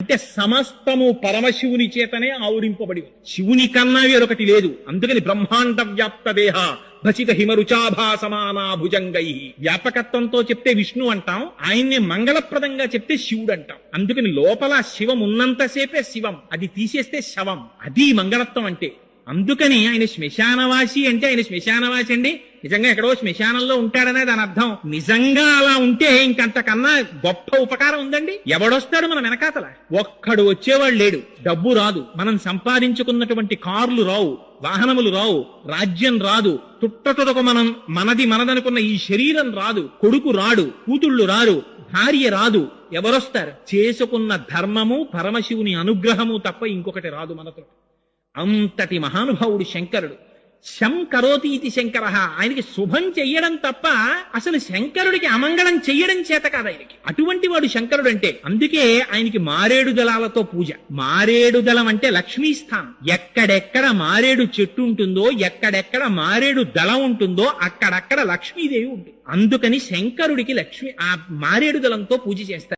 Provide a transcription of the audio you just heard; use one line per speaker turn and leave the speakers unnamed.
అంటే సమస్తము పరమశివుని చేతనే ఆవురింపబడి శివుని కన్నా వేరొకటి లేదు. అందుకని బ్రహ్మాండ వ్యాప్త దేహ భసిత హిమరుచాభా సమానా భుజంగై. వ్యాపకత్వంతో చెప్తే విష్ణు అంటాం, ఆయన్ని మంగళప్రదంగా చెప్తే శివుడు అంటాం. అందుకని లోపల శివం ఉన్నంతసేపే శివం, అది తీసేస్తే శవం. అది మంగళత్వం అంటే. అందుకని ఆయన శ్మశానవాసి అంటే ఆయన శ్మశానవాసి అండి నిజంగా ఎక్కడో శ్మశానంలో ఉంటాడనే దాని అర్థం. నిజంగా అలా ఉంటే ఇంకంతకన్నా గొప్ప ఉపకారం ఉందండి. ఎవడొస్తాడు మన వెనకాతల? ఒక్కడు వచ్చేవాడు లేడు. డబ్బు రాదు, మనం సంపాదించుకున్నటువంటి కార్లు రావు, వాహనములు రావు, రాజ్యం రాదు, తుట్టతుడకు మనదనుకున్న ఈ శరీరం రాదు, కొడుకు రాడు, కూతుళ్ళు రారు, భార్య రాదు. ఎవరొస్తారు? చేసుకున్న ధర్మము పరమశివుని అనుగ్రహము తప్ప ఇంకొకటి రాదు మనతో. అంతటి మహానుభావుడు శంకరుడు. శంకరోతి ఇది శంకర. ఆయనకి శుభం చెయ్యడం తప్ప అసలు శంకరుడికి అమంగళం చెయ్యడం చేత కాదు ఆయనకి. అటువంటి వాడు శంకరుడు అంటే. అందుకే ఆయనకి మారేడు దళాలతో పూజ. మారేడు దళం అంటే లక్ష్మీ స్థానం. ఎక్కడెక్కడ మారేడు చెట్టు ఉంటుందో, ఎక్కడెక్కడ మారేడు దళం ఉంటుందో అక్కడక్కడ లక్ష్మీదేవి ఉంటుంది. అందుకని శంకరుడికి ఆ మారేడు దళంతో పూజ చేస్తారు.